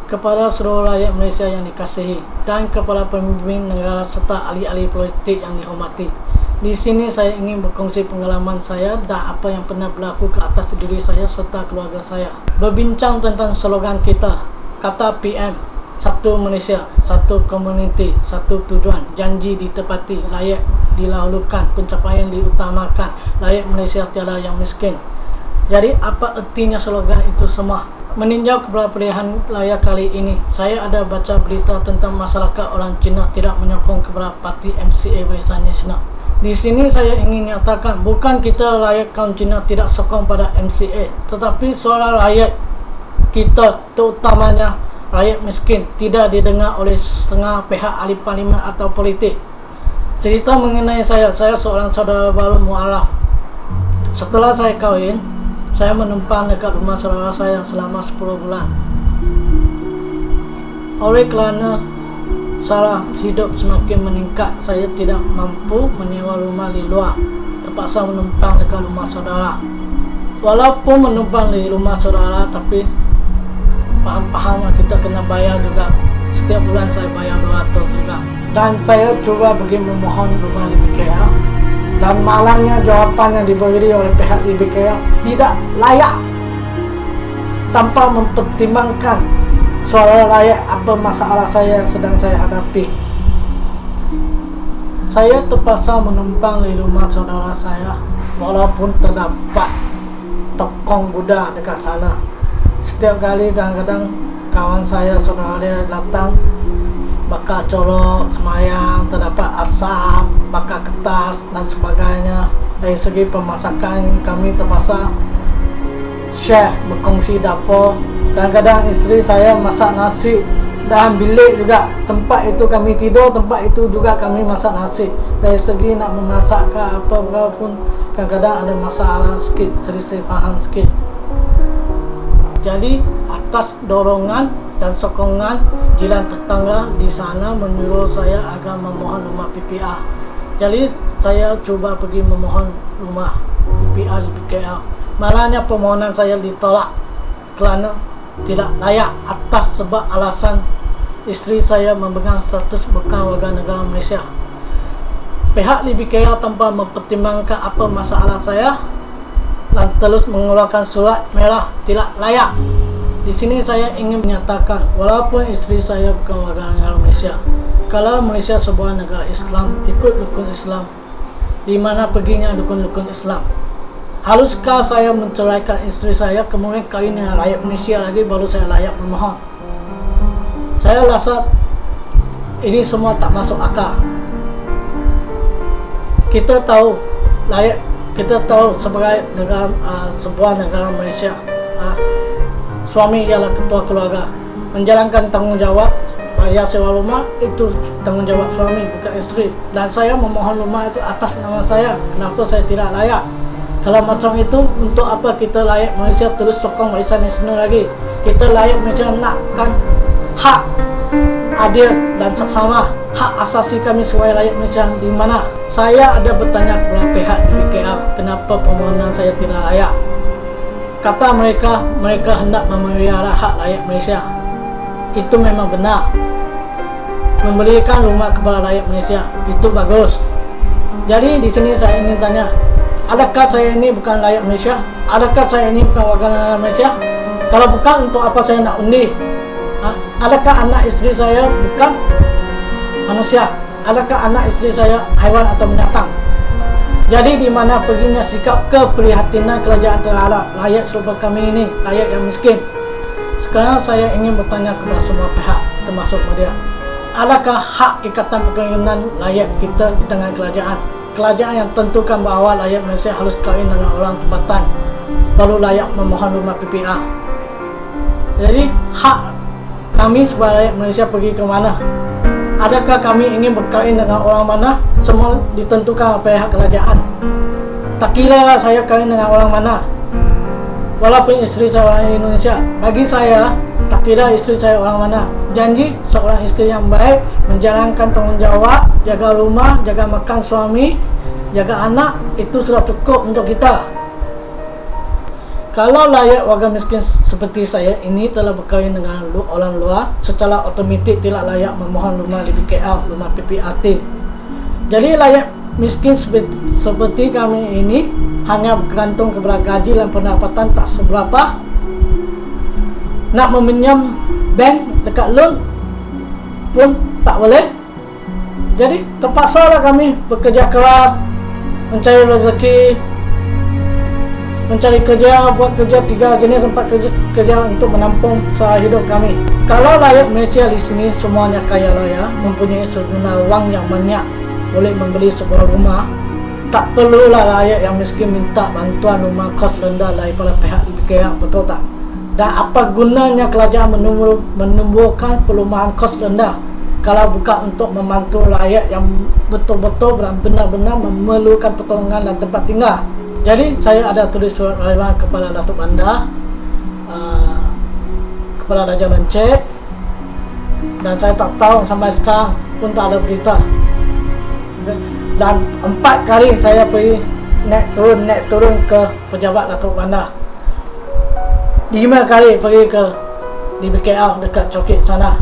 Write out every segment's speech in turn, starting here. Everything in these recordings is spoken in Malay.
kepada seluruh rakyat Malaysia yang dikasihi dan kepada pemimpin negara serta ahli-ahli politik yang dihormati. Di sini saya ingin berkongsi pengalaman saya dan apa yang pernah berlaku ke atas diri saya serta keluarga saya. Berbincang tentang slogan kita, kata PM, satu Malaysia, satu komuniti, satu tujuan, janji ditepati, rakyat dilahulukan, pencapaian diutamakan, rakyat Malaysia tiada yang miskin. Jadi apa artinya slogan itu semua? Meninjau kepada pilihan raya kali ini, saya ada baca berita tentang masyarakat orang Cina tidak menyokong kepada parti MCA Barisan Nasional. Di sini saya ingin nyatakan, bukan kita rakyat kaum Cina tidak sokong pada MCA, tetapi suara rakyat kita, terutamanya rakyat miskin, tidak didengar oleh setengah pihak ahli parlimen atau politik. Cerita mengenai saya seorang saudara baru mualaf. Setelah saya kahwin, saya menumpang dekat rumah saudara saya selama 10 bulan. Oleh kerana sara hidup semakin meningkat, saya tidak mampu menyewa rumah di luar, terpaksa menumpang dekat rumah saudara. Walaupun menumpang di rumah saudara, tapi faham kita kena bayar juga. Setiap bulan saya bayar 200 juga. Dan saya coba pergi memohon rumah di BKR, dan malangnya jawapan yang diberi oleh pihak di BKR tidak layak, tanpa mempertimbangkan suara rakyat apa masalah saya yang sedang saya hadapi. Saya terpaksa menumpang di rumah saudara saya, walaupun terdapat tokong Buddha dekat sana. Setiap kali kadang-kadang kawan saya, saudara dia datang, bakar colok, semayang, terdapat asap, bakar kertas dan sebagainya. Dari segi pemasakan, kami terpaksa share, berkongsi dapur. Kadang-kadang isteri saya masak nasi dalam bilik juga. Tempat itu kami tidur, tempat itu juga kami masak nasi. Dari segi nak memasak ke apa pun, kadang-kadang ada masalah sikit, selisih faham sikit. Jadi atas dorongan dan sokongan jiran tetangga di sana menyuruh saya agar memohon rumah PPR. Jadi saya cuba pergi memohon rumah PPR di BKR. Malahnya permohonan saya ditolak kerana tidak layak atas sebab alasan isteri saya memegang status bukan warga negara Malaysia. Pihak di BKR tanpa mempertimbangkan apa masalah saya dan terus mengeluarkan surat merah tidak layak. Di sini saya ingin menyatakan, walaupun isteri saya bukan warga negara Malaysia, kalau Malaysia sebuah negara Islam, ikut rukun Islam, di mana perginya rukun-rukun Islam. Haruskah saya menceraikan isteri saya, kemudian kawin dengan rakyat Malaysia lagi, baru saya layak memohon? Saya rasa ini semua tak masuk akal. Kita tahu sebagai negara, sebuah negara Malaysia, suami ialah ketua keluarga, menjalankan tanggungjawab bayar sewa rumah itu tanggungjawab suami, bukan isteri. Dan saya memohon rumah itu atas nama saya. Kenapa saya tidak layak? Kalau macam itu, untuk apa kita layak Malaysia terus sokong Barisan Nasional lagi? Kita layak Malaysia nakkan hak adil dan sama, hak asasi kami sebagai rakyat Malaysia di mana? Saya ada bertanya kepada pihak di BKR, kenapa permohonan saya tidak layak? Kata mereka hendak memelihara hak rakyat Malaysia. Itu memang benar. Memberikan rumah kepada rakyat Malaysia itu bagus. Jadi di sini saya ingin tanya, adakah saya ini bukan rakyat Malaysia? Adakah saya ini bukan warga negara Malaysia? Kalau bukan, untuk apa saya nak undi? Adakah anak isteri saya bukan manusia? Adakah anak isteri saya haiwan atau binatang? Jadi di mana perginya sikap keprihatinan kerajaan terhadap rakyat serupa kami ini, rakyat yang miskin? Sekarang saya ingin bertanya kepada semua pihak, termasuk media. Adakah hak ikatan perkahwinan rakyat kita di tangan kerajaan? Kerajaan yang tentukan bahawa rakyat Malaysia harus kahwin dengan orang tempatan, baru layak memohon rumah PPR. Jadi hak kami sebagai rakyat Malaysia pergi ke mana? Adakah kami ingin berkahwin dengan orang mana? Semua ditentukan oleh pihak kerajaan. Tak kira saya kahwin dengan orang mana, walaupun isteri saya orang Indonesia, bagi saya tak kira isteri saya orang mana. Janji seorang isteri yang baik, menjalankan tanggungjawab, jaga rumah, jaga makan suami, jaga anak, itu sudah cukup untuk kita. Kalau layak warga miskin seperti saya ini telah berkahwin dengan orang luar, secara otomatik tidak layak memohon rumah di BKL, rumah PPRT. Jadi layak miskin seperti kami ini hanya bergantung kepada gaji dan pendapatan tak seberapa. Nak meminjam bank dekat loan pun tak boleh. Jadi terpaksalah kami bekerja keras, mencari rezeki, mencari kerja, buat kerja 3 jenis 4 kerja untuk menampung sara hidup kami. Kalau rakyat Malaysia di sini semuanya kaya raya, mempunyai sejumlah wang yang banyak, boleh membeli sebuah rumah, tak perlulah rakyat yang miskin minta bantuan rumah kos rendah daripada pihak BKL, betul tak? Dan apa gunanya kerajaan menumbuhkan perumahan kos rendah kalau bukan untuk membantu rakyat yang betul-betul dan benar-benar memerlukan pertolongan dan tempat tinggal. Jadi saya ada tulis surat rayuan kepada Datuk Bandar, kepada Raja Mencik, dan saya tak tahu sampai sekarang pun tak ada berita. Dan 4 kali saya pergi naik turun ke pejabat Datuk Bandar. 5 kali pergi ke di BKL dekat Cokit sana.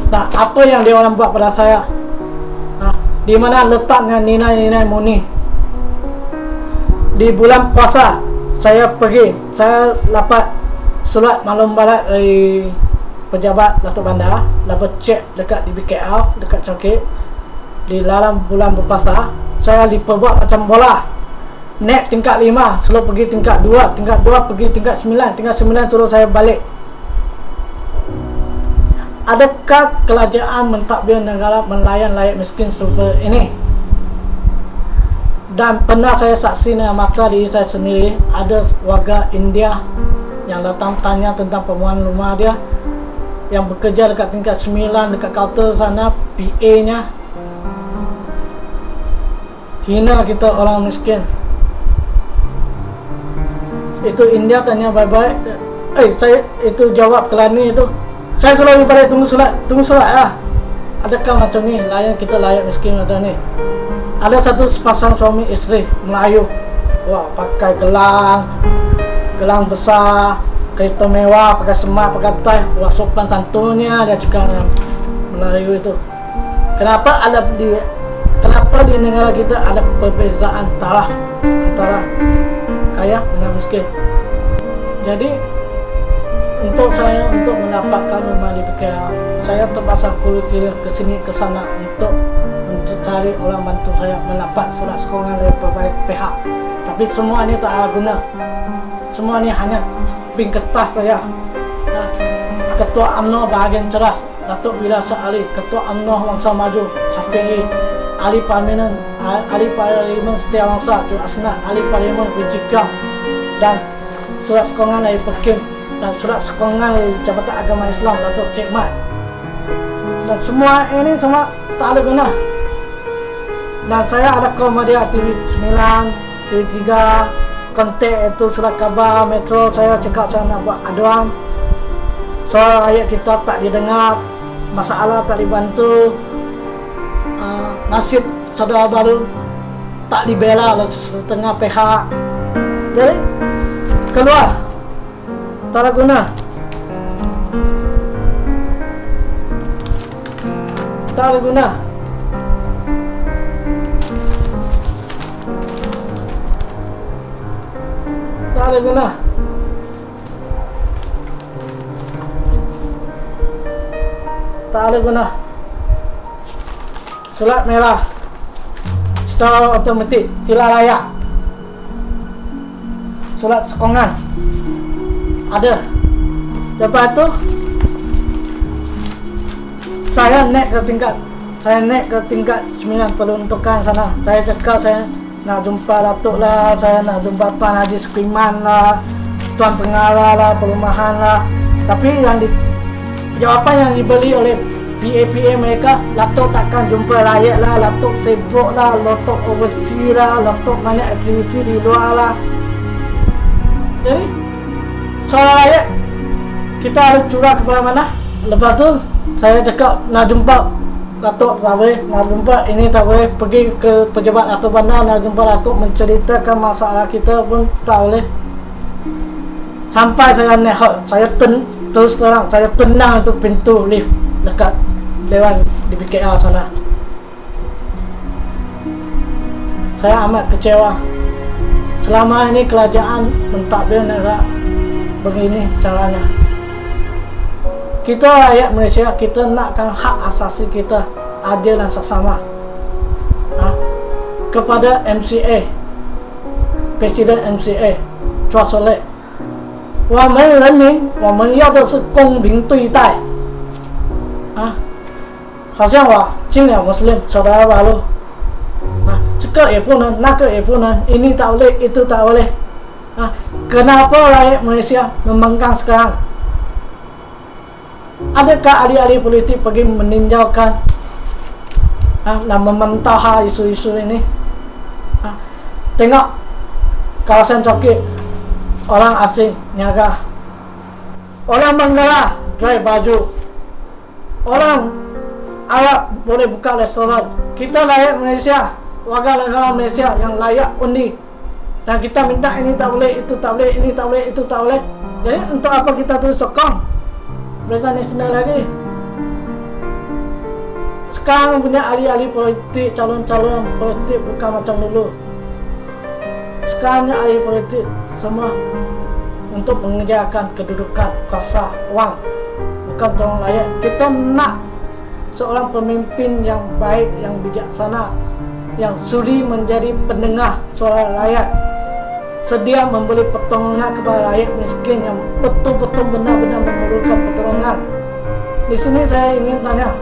Nah, apa yang dia orang buat pada saya? Di mana letaknya nilai-nilai murni? Di bulan puasa saya pergi, saya dapat surat maklum balat dari pejabat Datuk Bandar, dapat cek dekat di BKL, dekat Cokit. Di dalam bulan berpuasa saya diperbuat macam bola, naik tingkat 5 suruh pergi tingkat 2, tingkat 2 pergi tingkat 9, tingkat 9 suruh saya balik. Adakah kerajaan mentadbir negara melayan rakyat miskin seperti ini? Dan pernah saya saksi dengan mata diri saya sendiri, ada warga India yang datang tanya tentang permohonan rumah dia, yang bekerja dekat tingkat 9 dekat kaunter sana, PA-nya hina kita orang miskin. Itu India tanya baik-baik, saya itu jawab kelani itu, saya selalu pada tunggu solat lah. Adakah macam ni layan kita layak miskin macam ni? Ada satu sepasang suami isteri Melayu, wah, pakai gelang besar, kereta mewah, pakai semak, pakai tie, wah, sopan santunnya dia cakap dengan Melayu itu. Kenapa di negara kita ada perbezaan taraf antara kaya dengan miskin? Jadi untuk mendapatkan rumah di BKL, saya terpaksa kira ke sini ke sana untuk mencari orang bantu saya mendapat surat sokongan dari berbagai pihak. Tapi semua ini tak ada guna. Semua ini hanya ping kertas saja. Ketua UMNO bahagian ceras Datuk Wirasa Ali, Ketua UMNO Bangsa Maju Syafi'i, Ahli Parlimen Setiawangsa Ju Asnad, Ahli Parlimen Wijikam, dan surat sokongan dari Pekim, dan surat sokongan dari Jabatan Agama Islam Datuk Cik Mat. Dan semua ini semua tak ada guna. Dan saya ada call media TV9, TV3, kontak itu surat khabar Metro, saya cakap saya nak buat aduan. Suara rakyat kita tak didengar, masalah tak dibantu, nasib saudara baru tak dibela oleh setengah pihak. Jadi keluar, tak ada guna. Tak ada guna. Tak ada guna. Tak ada guna. Surat merah secara otomatik tidak layak. Surat sokongan ada. Lepas tu saya naik ke tingkat 9 peruntukan sana. Saya cakap saya nak jumpa Datuk lah, saya nak jumpa Tuan Haji Skriman lah, Tuan Pengarah lah, perumahan lah. Tapi jawapan yang diberi oleh PA mereka, Datuk takkan jumpa rakyat lah, Datuk sibuk lah, Datuk overseas lah, Datuk banyak aktiviti di luar lah. Jadi soal rakyat kita harus curah kepada mana? Lepas tu saya cakap nak jumpa Datuk tak boleh, nak jumpa ini tak boleh, pergi ke pejabat Datuk Bandar nak jumpa Datuk menceritakan masalah kita pun tak boleh. Sampai saya nehok, terus terang, saya tenang itu pintu lift dekat Dewan di BKL sana. Saya amat kecewa. Selama ini kerajaan mentadbir negara begini caranya. Kita rakyat Malaysia, kita nakkan hak asasi kita adil dan seksama. Kepada MCA, Presiden MCA 抓出来，我们人民，我们要的是公平对待。好像我进了Muslim saudara baru，这个也不能，那个也不能，ini tak boleh, itu tak boleh. Kenapa rakyat Malaysia membangkang sekarang? Adakah ahli-ahli politik pergi meninjaukan dan memantau isu-isu ini? Tengok kawasan Coki, orang asing niaga, orang Bangla dry baju, orang Arab boleh buka restoran. Kita rakyat Malaysia, warga negara Malaysia yang layak undi, dan kita minta ini tak boleh, itu tak boleh, ini tak boleh, itu tak boleh. Jadi untuk apa kita terus sokong Barisan Nasional lagi? Sekarang punya ahli-ahli politik, calon-calon politik bukan macam dulu. Sekarang ahli politik semua untuk mengejarkan kedudukan, kuasa, wang, bukan tolong rakyat. Kita nak seorang pemimpin yang baik, yang bijaksana, yang sudi menjadi pendengar suara rakyat, sedia memberi pertolongan kepada rakyat miskin yang betul-betul benar-benar memerlukan pertolongan. Di sini saya ingin tanya,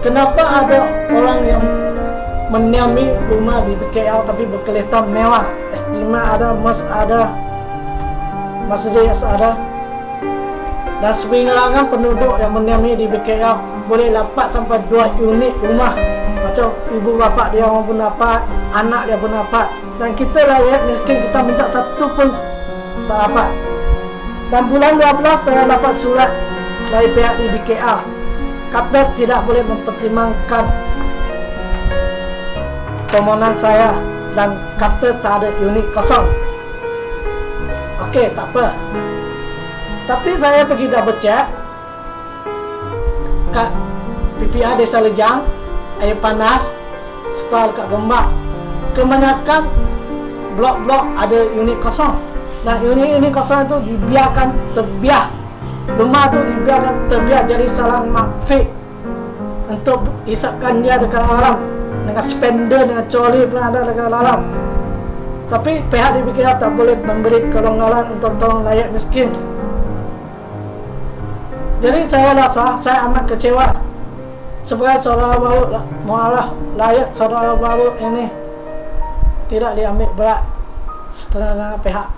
kenapa ada orang yang mendiami rumah di BKL tapi berkelihatan mewah, estima ada, mas ada, Mercedes ada, dan sebilangan penduduk yang mendiami di BKL boleh dapat sampai 2 unit rumah. Macam ibu bapa dia orang pun dapat, anak dia pun dapat, dan kita rakyat miskin kita minta satu pun tak dapat. Dan bulan 12 saya dapat surat dari pihak BKL kata tidak boleh mempertimbangkan permohonan saya dan kata tak ada unit kosong. Okey, tak apa. Tapi saya pergi double check kat PPA Desa Lejang, Air Panas, serta dekat Gombak, kebanyakan blok-blok ada unit kosong, dan unit kosong itu dibiarkan terbiar. Rumah tu dibiarkan terbiar jadi salang makfik untuk hisapkan dia dekat alam, dengan spender, dengan coli pun ada dekat alam. Tapi pihak DBK tak boleh memberi kelonggaran untuk tolong rakyat miskin. Jadi saya rasa saya amat kecewa sebagai saudara baru, mualah rakyat saudara baru ini tidak diambil berat setengah pihak.